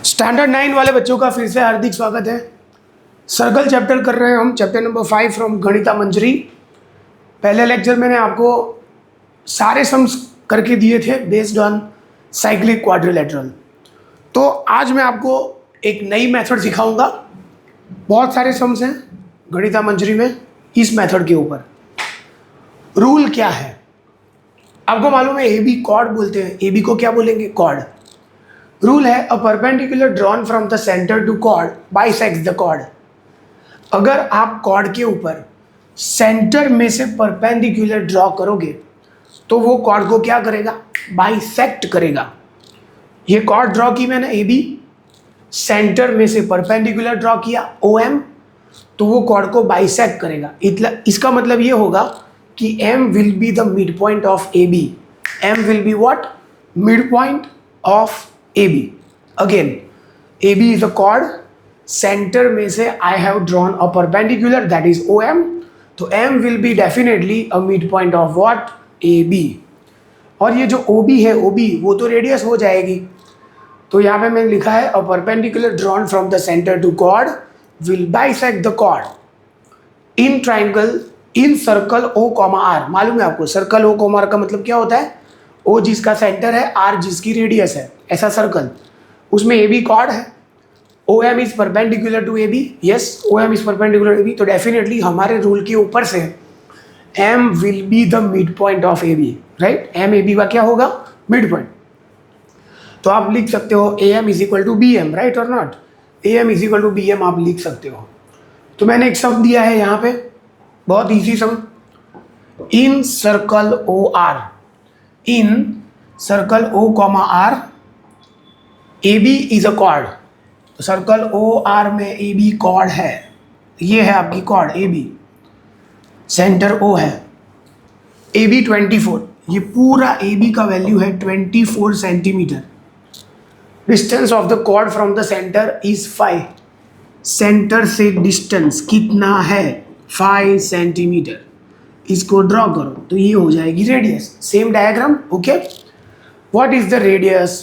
Standard 9 वाले बच्चों का फिर से हार्दिक स्वागत है। सर्कल चैप्टर कर रहे हैं हम, चैप्टर नंबर 5 फ्रॉम गणिता मंजरी। पहले लेक्चर मैंने आपको सारे सम्स करके दिए थे बेस्ड ऑन साइक्लिक क्वाड्रिलेटरल। तो आज मैं आपको एक नई मेथड सिखाऊंगा। बहुत सारे सम्स हैं गणिता मंजरी में इस मेथड के ऊपर। रूल क्या है आपको मालूम है, ए बी कॉर्ड बोलते हैं। ए बी को क्या बोलेंगे? कॉर्ड। रूल है a perpendicular drawn from the centre to chord bisects the chord. अगर आप कॉर्ड के ऊपर सेंटर में से परपेंडिकुलर ड्रॉ करोगे तो वो कॉर्ड को क्या करेगा? बाइसेक्ट करेगा। ये कॉर्ड ड्रॉ की मैंने ए बी, सेंटर में से परपेंडिकुलर ड्रॉ किया ओ एम, तो वो कॉर्ड को बाइसेक्ट करेगा। इसका मतलब ये होगा कि M will be the mid point of A B. M will be what? Mid point of AB. Again, AB is a chord. Center में से I have drawn a perpendicular that is OM. तो M will be definitely a midpoint of what? AB. और ये जो OB है, OB वो तो radius हो जाएगी। तो यहाँ पे मैंने लिखा है a perpendicular drawn from the center to chord will bisect the chord in triangle in circle O, R। मालूम है आपको सर्कल O, R का मतलब क्या होता है? O जिसका सेंटर है, R जिसकी रेडियस है, ऐसा सर्कल। उसमें ए बी कॉर्ड है। O M is perpendicular to A B. Yes, O M is perpendicular to A B. तो डेफिनेटली हमारे रूल के ऊपर से M will be the mid point of A B, right. M A B का क्या होगा? Mid point. तो आप लिख सकते हो A M is equal to B M, right और not? A M is equal to B M आप लिख सकते हो। तो मैंने एक सम दिया है यहाँ पे, बहुत easy sum. In circle O R, in circle O, R, AB is a chord. Circle OR में AB कॉर्ड है। ये है आपकी कॉर्ड AB, सेंटर O है। AB 24, ये पूरा AB का वैल्यू है 24 centimetre. Distance of the chord from the centre is 5। Centre से डिस्टेंस कितना है? 5 सेंटीमीटर। इसको ड्रॉ करो तो ये हो जाएगी radius. Same diagram, okay. What is the radius?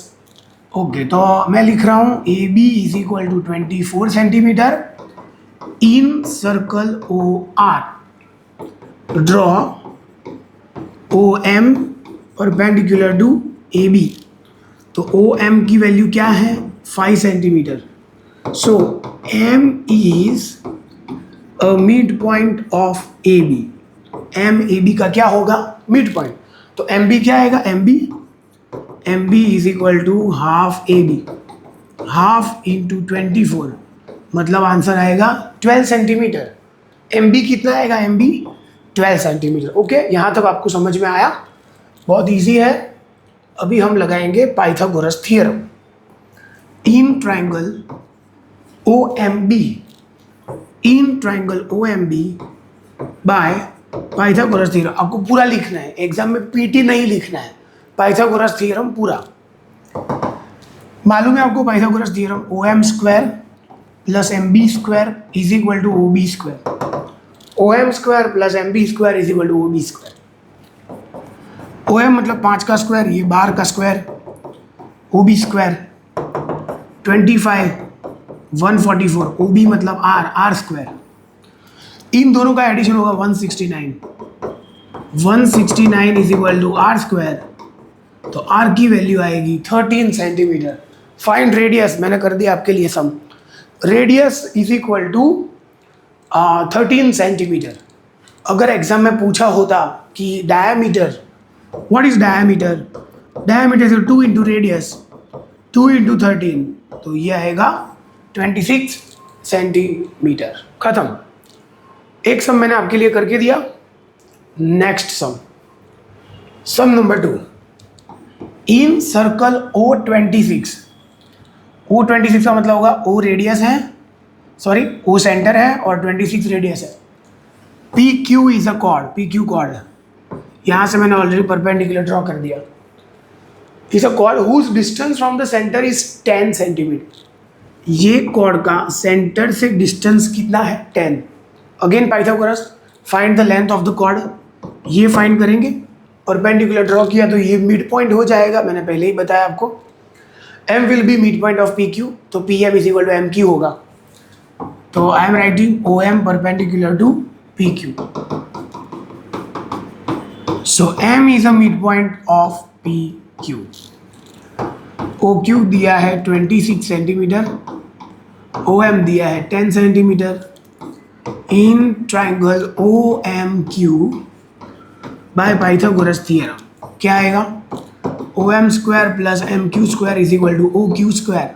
Okay, तो मैं लिख रहा हूँ A B is equal to 24 centimetre in circle O R. Draw O M perpendicular to A B. तो ओ एम की वैल्यू क्या है? 5 centimetre. So M is a mid point of A B. M A B का क्या होगा? Mid point. तो M B क्या आएगा? M B is equal to half A B. Half into 24 मतलब आंसर आएगा 12 सेंटीमीटर। एम बी कितना आएगा? M B 12 centimetre. ओके, यहाँ तक आपको समझ में आया? बहुत इजी है। अभी हम लगाएंगे Pythagoras theorem. In triangle O M B, in triangle O M B by Pythagoras theorem. आपको पूरा लिखना है, एग्जाम में पीटी नहीं लिखना है। पाइथागोरस थ्योरम पूरा मालूम है आपको। Pythagoras theorem O M square plus M B square is equal to O B square. O M square plus M B square is equal to O B square. O M मतलब 5 का square, ये 12 का square. O B square 25 144। O B मतलब R square. इन दोनों का addition होगा 169। 169 is equal to R square. तो आर की वैल्यू आएगी 13 सेंटीमीटर। फाइंड रेडियस मैंने कर दिया आपके लिए sum. Radius is equal to 13 centimetre. अगर एग्जाम में पूछा होता कि diameter, what is diameter? Diameter is 2 into radius, 2 into 13, तो ये आएगा 26 सेंटीमीटर। खत्म। एक सम मैंने आपके लिए करके दिया। Next sum number 2। In circle O26, O26 का मतलब होगा O रेडियस है, सॉरी O सेंटर है और 26 रेडियस है। PQ is a chord, PQ chord है। यहाँ से मैंने ऑलरेडी परपेंडिकुलर ड्रॉ कर दिया। Is a chord whose distance from the centre इज 10 सेंटीमीटर। ये कॉर्ड का सेंटर से डिस्टेंस कितना है? 10। Again Pythagoras, find the length of the chord. ये फाइंड करेंगे। परपेंडिकुलर ड्रॉ किया तो ये मिड पॉइंट हो जाएगा, मैंने पहले ही बताया आपको। M will be midpoint of PQ, तो PM is equal to MQ होगा. तो I am writing OM perpendicular to PQ. So M is a midpoint of PQ. OQ दिया है 26 सेंटीमीटर, OM दिया है 10 centimetre. In triangle OMQ by Pythagoras theorem क्या आएगा? OM square plus MQ square is equal to OQ square.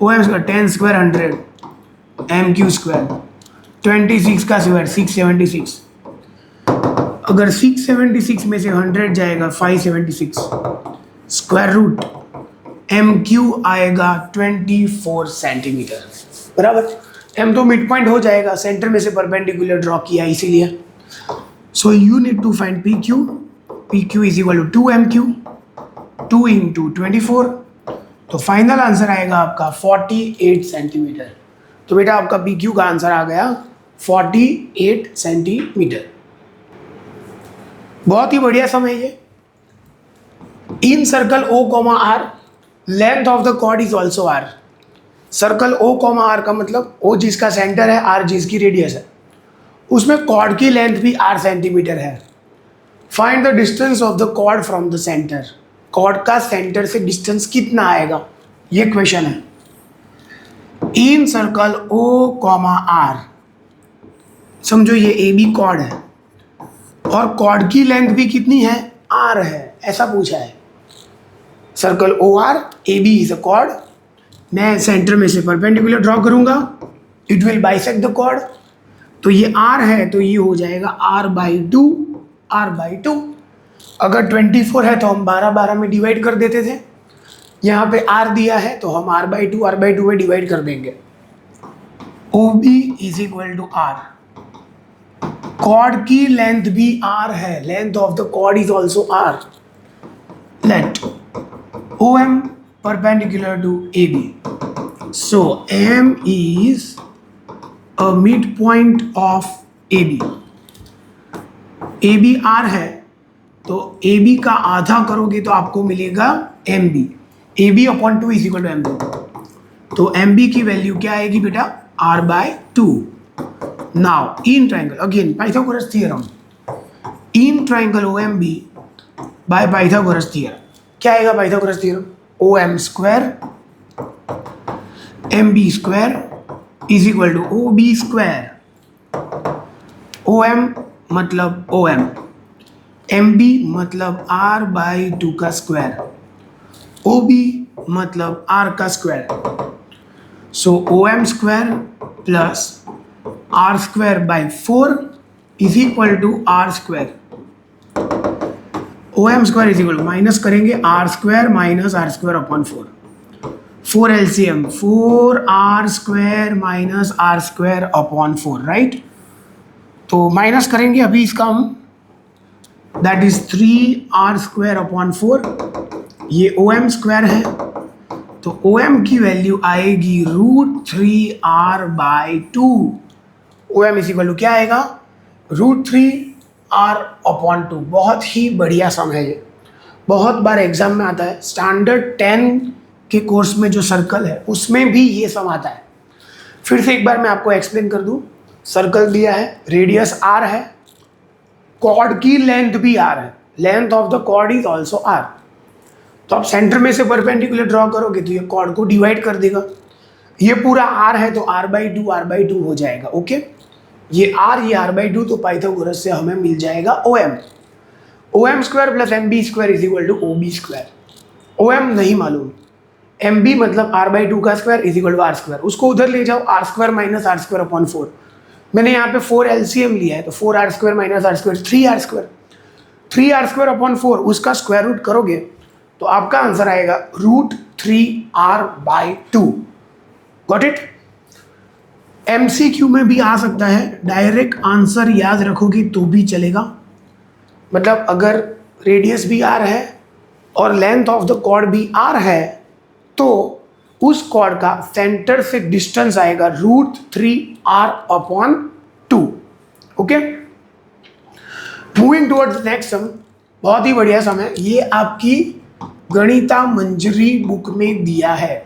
OM square 10 square 100, MQ square 26 का square 676. अगर 676 में से 100 जाएगा 576, स्क्वायर रूट MQ आएगा 24 सेंटीमीटर. बराबर. M तो मिड पॉइंट हो जाएगा, सेंटर में से परपेंडिकुलर ड्रॉ किया इसीलिए. So you need to find PQ. PQ is equal to 2MQ, 2 into 24. तो फाइनल आंसर आएगा आपका 48 सेंटीमीटर. तो बेटा आपका PQ का आंसर आ गया 48 सेंटीमीटर. बहुत ही बढ़िया सम है ये. In circle O, R length of the chord is also R. Circle O, R का मतलब O जिसका सेंटर है, R जिसकी रेडियस है, उसमें कॉर्ड की लेंथ भी R सेंटीमीटर है. Find the distance of the chord from the centre. Chord का सेंटर से डिस्टेंस कितना आएगा, ये क्वेश्चन है. इन सर्कल O, R समझो ये AB कॉर्ड है और कॉर्ड की लेंथ भी कितनी है, R है, ऐसा पूछा है. Circle OR, AB is a chord. मैं सेंटर में से परपेंडिकुलर ड्रॉ करूंगा, it will bisect the chord. तो ये R है तो ये हो जाएगा R/2, R/2. अगर 24 है तो हम 12 में डिवाइड कर देते थे. यहाँ पे R दिया है तो हम R/2 में डिवाइड कर देंगे. OB is equal to R. Chord की लेंथ भी R है, length of the chord is also R. Let OM perpendicular to AB. So M is a midpoint of AB. AB R है तो AB का आधा करोगे तो आपको मिलेगा MB. AB upon 2 is equal to MB. तो MB की वैल्यू क्या आएगी बेटा, R/2. Now in triangle again Pythagoras theorem. In triangle OMB by Pythagoras theorem क्या आएगा? Pythagoras theorem OM square MB square is equal to OB square. OM मतलब OM, MB मतलब R/2 का स्क्वायर, OB मतलब R का square. So OM square plus R square by 4 is equal to R square. OM square is equal to minus करेंगे R square minus R square upon 4. 4 LCM 4R square minus R square upon 4, right. तो minus करेंगे अभी इसका हम, that is 3R square upon 4. ये OM square है तो OM की वैल्यू आएगी √3R/2. OM is equal to क्या आएगा, √3R अपॉन 2. बहुत ही बढ़िया सम है ये, बहुत बार एग्जाम में आता है. स्टैंडर्ड 10 के कोर्स में जो सर्कल है उसमें भी ये सम आता है. फिर से एक बार मैं आपको एक्सप्लेन कर दूं. सर्कल दिया है, रेडियस R है, कॉर्ड की लेंथ भी R है, length of the chord is also R. तो आप सेंटर में से परपेंडिकुलर ड्रॉ करोगे तो ये कॉर्ड को डिवाइड कर देगा. ये पूरा R है तो R/2 हो जाएगा. ओके, ये R ये R/2 तो पाइथागोरस से हमें मिल जाएगा OM. OM square plus MB square is equal to OB square. OM नहीं मालूम, MB मतलब R/2 का square is equal to R square. उसको उधर ले जाओ, R square minus R square upon 4. मैंने यहाँ पे 4 LCM लिया है तो 4R square minus R square 3R square. 3R square upon 4 उसका स्क्वायर रूट करोगे तो आपका आंसर आएगा √3R/2. Got it. MCQ में भी आ सकता है, डायरेक्ट आंसर याद रखोगे तो भी चलेगा. मतलब अगर रेडियस भी R है और लेंथ ऑफ द कॉर्ड भी R है तो उस कॉर्ड का सेंटर से डिस्टेंस आएगा √3R/2. Okay, moving towards next sum. बहुत ही बढ़िया सम है ये. आपकी गणिता मंजरी बुक में दिया है,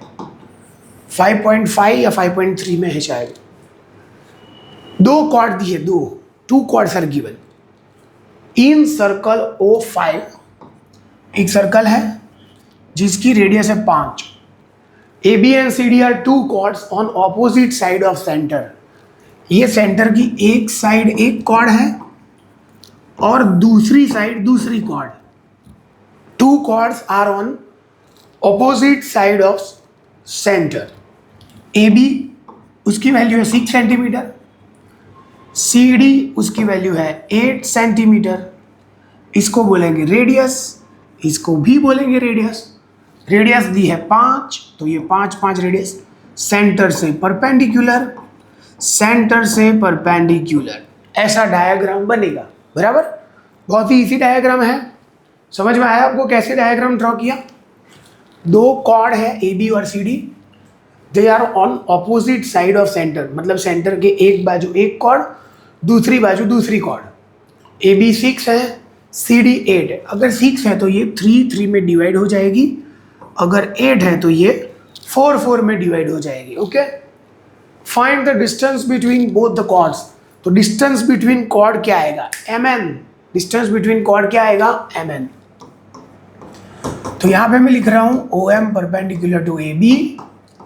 5.5 या 5.3 में है शायद। दो कॉर्ड दिए, two chords are given in circle O5। एक सर्कल है जिसकी रेडियस है 5। AB and CD are two chords on opposite side of centre. ये सेंटर की एक साइड एक कॉर्ड है और दूसरी साइड दूसरी chord. Two chords are on opposite side of centre. AB उसकी वैल्यू है 6 सेंटीमीटर, CD उसकी वैल्यू है 8 सेंटीमीटर। इसको बोलेंगे रेडियस, इसको भी बोलेंगे रेडियस। रेडियस दी है 5, तो ये 5 रेडियस। सेंटर से परपेंडिकुलर, सेंटर से परपेंडिकुलर, ऐसा डायग्राम बनेगा। बराबर, बहुत ही इजी डायग्राम है। समझ में आया आपको कैसे डायग्राम ड्रॉ किया? दो कॉर्ड है AB और CD, they are on opposite side of centre, मतलब सेंटर के एक बाजू एक कॉर्ड, दूसरी बाजू दूसरी कॉर्ड। AB 6 है, CD 8 है। अगर 6 है तो ये 3 में डिवाइड हो जाएगी, अगर 8 है तो ये 4 में डिवाइड हो जाएगी। Okay, find the distance between both the chords. तो डिस्टेंस बिटवीन कॉर्ड क्या आएगा? MN। डिस्टेंस बिटवीन कॉर्ड क्या आएगा? MN। तो यहां पे मैं लिख रहा हूं OM perpendicular to AB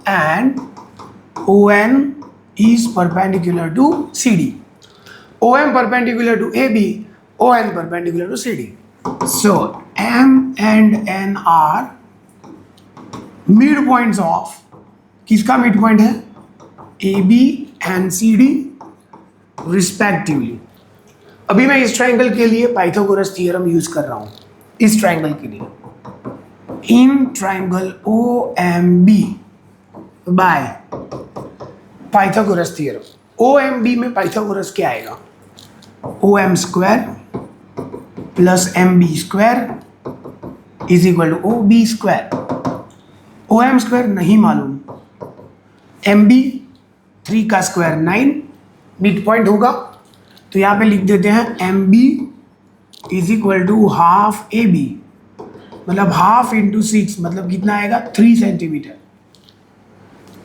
and ON is perpendicular to CD. OM perpendicular to AB, ON perpendicular to CD. So M and N are midpoints of, किसका midpoint है? AB and CD respectively. अभी मैं इस ट्राइंगल के लिए Pythagoras theorem use कर रहा हूं। इस ट्राइंगल के लिए in triangle OMB by Pythagoras theorem. OMB में पाइथागोरस क्या आएगा? OM square plus MB square is equal to OB square. OM square नहीं मालूम, MB 3 का स्क्वायर 9, मिड पॉइंट होगा, तो यहाँ पे लिख देते हैं MB is equal to half AB, मतलब हाफ इंटू 6, मतलब कितना आएगा? 3 सेंटीमीटर।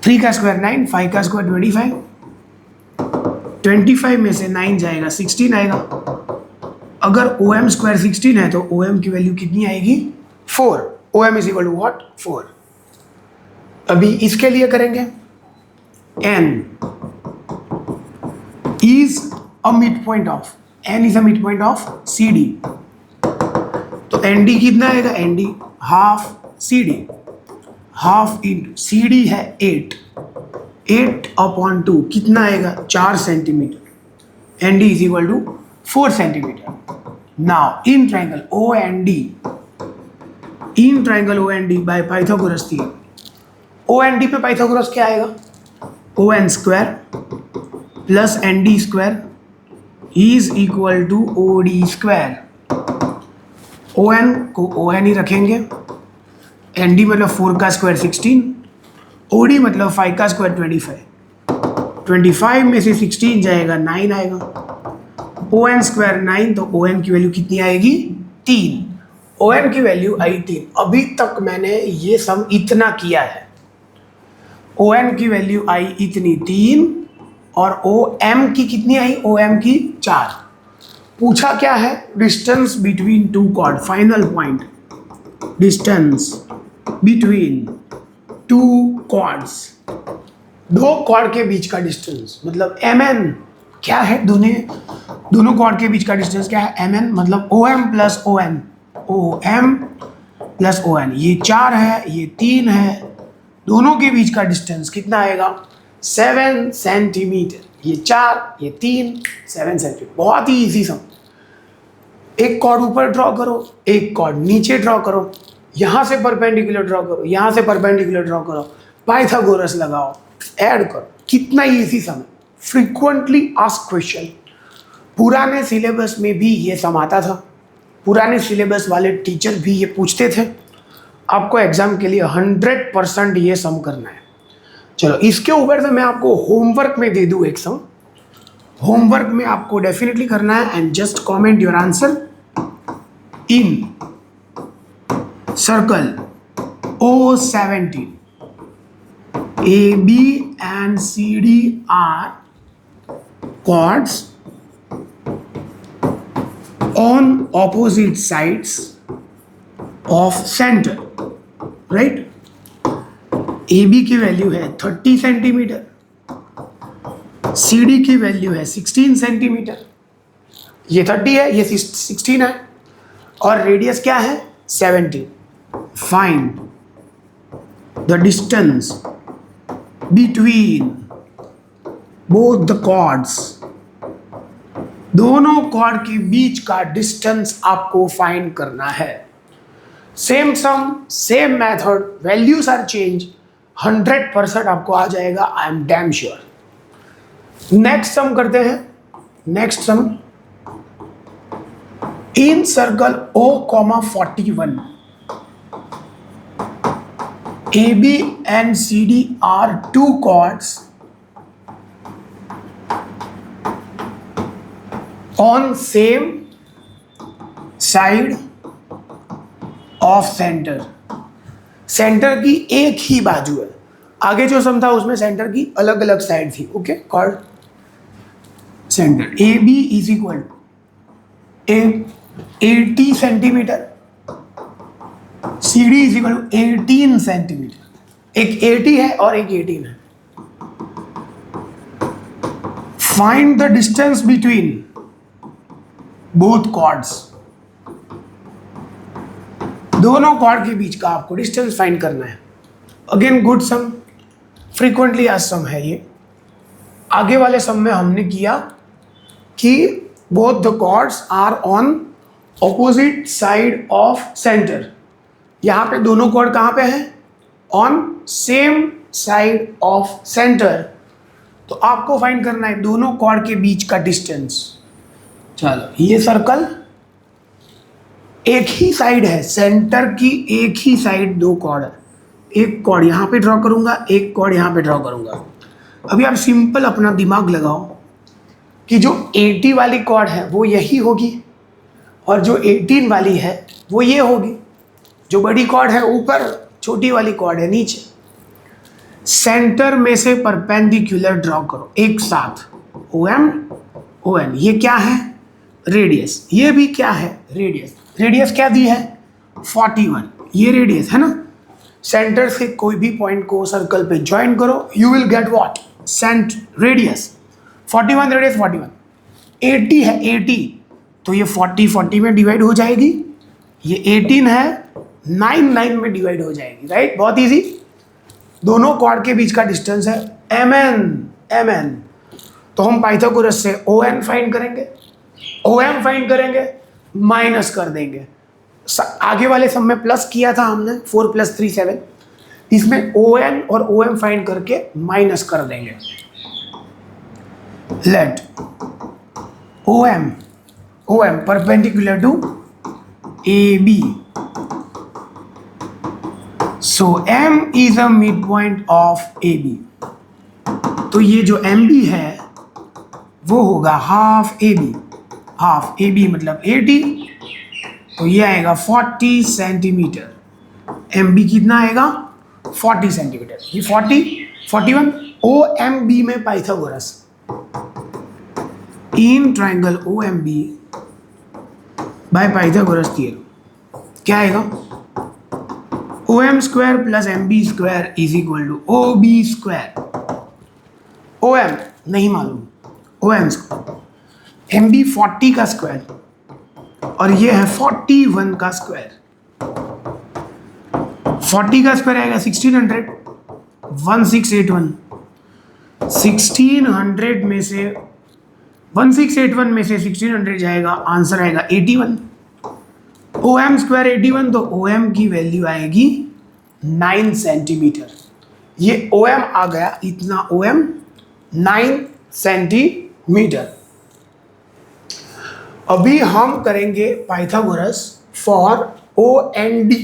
3 का स्क्वायर 9, 5 का स्क्वायर 25, 25 में से 9 जाएगा 16 आएगा। अगर OM स्क्वायर 16 है तो OM की वैल्यू कितनी आएगी? 4। OM is equal to what? 4। अभी इसके लिए करेंगे N is a midpoint of, N is a midpoint of CD। तो ND कितना आएगा? ND half CD, half into CD है 8/2 कितना आएगा? 4 centimetre. ND is equal to 4 centimetre. Now in triangle OND, in triangle OND by Pythagoras theorem. OND पे Pythagoras क्या आएगा? ON square plus ND square is equal to OD square. ON को ON ही रखेंगे, ND मतलब 4 का square 16, OD मतलब 5 का स्क्वायर 25, 25 में से 16 जाएगा 9 आएगा। ON स्क्वायर 9, तो ON की वैल्यू कितनी आएगी? 3। ON की वैल्यू आई 3। अभी तक मैंने ये सम इतना किया है। ON की वैल्यू आई इतनी 3 और OM की कितनी आई? OM की 4। पूछा क्या है? Distance between two chord. Final point, distance between two chords, दो कॉर्ड के बीच का डिस्टेंस, मतलब MN क्या है? दोनों कॉर्ड के बीच का डिस्टेंस क्या है? MN मतलब OM plus ON, OM plus ON। ये 4 है, ये 3 है, दोनों के बीच का डिस्टेंस कितना आएगा? 7 सेंटीमीटर। ये 4, ये 3, 7 सेंटीमीटर। बहुत ही इजी सम। एक कॉर्ड ऊपर ड्रॉ करो, एक कॉर्ड नीचे ड्रॉ करो, यहाँ से परपेंडिकुलर ड्रॉ करो, यहाँ से परपेंडिकुलर ड्रॉ करो, पाइथागोरस लगाओ, ऐड करो। कितना इजी सम है। Frequently asked question. पुराने सिलेबस में भी ये सम आता था, पुराने सिलेबस वाले टीचर भी ये पूछते थे। आपको एग्जाम के लिए 100% ये सम करना है। चलो, इसके ऊपर से मैं आपको होमवर्क में दे दूँ एक सम। होमवर्क में आपको डेफिनेटली करना है and just comment your answer in circle O17. AB and CD are chords on opposite sides of center, right? AB की वैल्यू है 30 सेंटीमीटर, CD की वैल्यू है 16 सेंटीमीटर। ये 30 है, ये 16 है, और रेडियस क्या है 17। Find the distance between both the chords. दोनों कॉर्ड के बीच का डिस्टेंस आपको फाइंड करना है। Same sum, same method, values are change, 100% आपको आ जाएगा, I am damn sure. Next sum करते हैं। Next sum, in circle O,41 AB and CD are two chords on same side of center। Centre की एक ही बाजू है। आगे जो सम था उसमें सेंटर की अलग अलग साइड थी। Okay, chord centre A B is equal to 80 centimetre, C D is equal to 18 centimetre. एक 80 है और एक 18 है। Find the distance between both chords. दोनों कॉर्ड के बीच का आपको डिस्टेंस फाइंड करना है। अगेन गुड सम, फ्रीक्वेंटली आज सम है ये। आगे वाले सम में हमने किया कि both the chords are on opposite side of centre. यहाँ पे दोनों कॉर्ड कहाँ पे हैं? On same side of centre. तो आपको फाइंड करना है दोनों कॉर्ड के बीच का डिस्टेंस। चलो, ये सर्कल एक ही साइड है, सेंटर की एक ही साइड दो कॉर्ड है। एक कॉर्ड यहाँ पे ड्रॉ करूंगा, एक कॉर्ड यहाँ पे ड्रॉ करूंगा। अभी आप सिंपल अपना दिमाग लगाओ कि जो 80 वाली कॉर्ड है वो यही होगी और जो 18 वाली है वो ये होगी। जो बड़ी कॉर्ड है ऊपर, छोटी वाली कॉर्ड है नीचे। सेंटर में से परपेंडिकुलर ड्रॉ करो एक साथ, OM ON। ये क्या है? रेडियस। ये भी क्या है? रेडियस। रेडियस क्या दी है? 41। ये रेडियस है ना। सेंटर से कोई भी पॉइंट को सर्कल पे ज्वाइन करो, you will get what? Radius. 41 radius 41। 80 है 80, तो ये 40 में डिवाइड हो जाएगी। ये 18 है, 9 में डिवाइड हो जाएगी। राइट, बहुत इजी। दोनों कॉर्ड के बीच का डिस्टेंस है MN। तो हम पाइथागोरस से ON फाइंड करेंगे, OM फाइंड करेंगे, माइनस कर देंगे। आगे वाले सब में प्लस किया था हमने, 4 + 3 7। इसमें ON और OM फाइंड करके माइनस कर देंगे। Let OM perpendicular to AB, so M is a mid point of AB। तो ये जो MB है वो होगा हाफ AB। हाफ AB मतलब 80, तो ये आएगा 40 सेंटीमीटर। MB कितना आएगा? 40 सेंटीमीटर। ये 41। OMB में Pythagoras, in triangle OMB by Pythagoras theorem क्या आएगा? OM square plus MB square is equal to OB square. OM नहीं मालूम, OM स्क्वायर। MB 40 का स्क्वायर और ये है 41 का स्क्वायर। 40 का स्क्वायर आएगा 1600, 1681। 1600 में से 1681 में से 1600 जाएगा, आंसर आएगा 81। OM स्क्वायर 81, तो OM की वैल्यू आएगी 9 सेंटीमीटर। ये OM आ गया, इतना OM 9 सेंटीमीटर। अभी हम करेंगे Pythagoras for OND।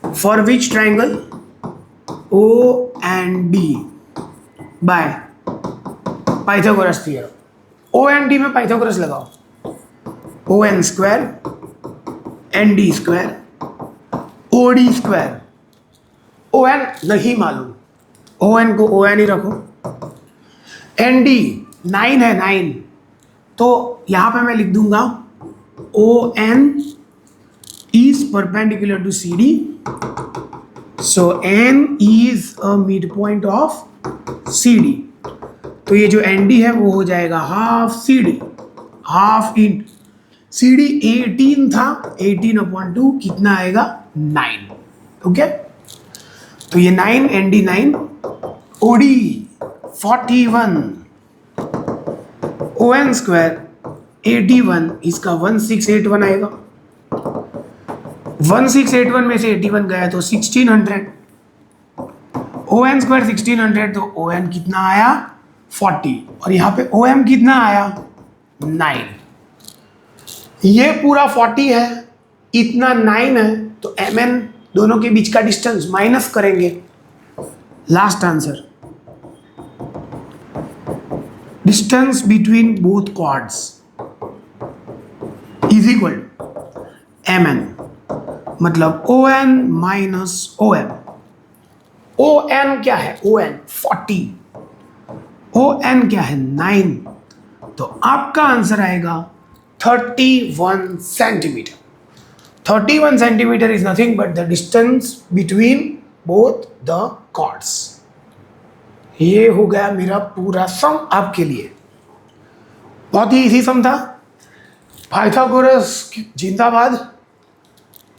For which triangle? OND by Pythagoras theorem. OND में पाइथागोरस लगाओ। ON square, ND square, OD square O N नहीं मालूम, ओ एन को ओ एन ही रखो। एन डी 9 है, 9, तो यहाँ पे मैं लिख दूंगा O N is perpendicular to C D, so N is a mid point of C D. तो ये जो एन डी है वो हो जाएगा half C D, half in C D 18 था, 18/2 कितना आएगा 9। ओके, तो ये 9 N D 9, O D 41, O N square 81, इसका 1681 आएगा। 1681 में से 81 गया तो 1600, ओ एन स्क्वायर 1600, तो ओ एन कितना आया 40, और यहाँ पे ओ एम कितना आया 9। ये पूरा 40 है, इतना 9 है, तो एम एन दोनों के बीच का डिस्टेंस माइनस करेंगे। Last answer, distance between both chords is equal M N, मतलब O N minus O M. O N क्या है, ओ एन 40, ओ एन क्या है 9, तो आपका आंसर आएगा 31 centimetre. 31 centimetre is nothing but the distance between both the chords. ये हो गया मेरा पूरा सम आपके लिए, बहुत ही इजी सम था। पाइथागोरस जिंदाबाद,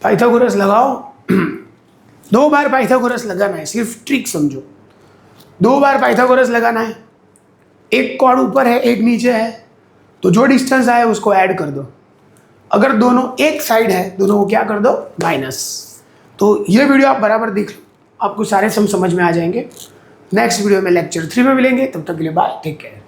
पाइथागोरस लगाओ। 2 बार पाइथागोरस लगाना है, सिर्फ ट्रिक समझो। 2 बार पाइथागोरस लगाना है, एक कॉर्ड ऊपर है एक नीचे है, तो जो डिस्टेंस आए उसको ऐड कर दो। अगर दोनों एक साइड है, दोनों को क्या कर दो माइनस। तो ये वीडियो आप बराबर देख लो, आपको सारे सम समझ में आ जाएंगे। नेक्स्ट वीडियो में लेक्चर 3 में मिलेंगे, तब तक के लिए बाय, टेक केयर।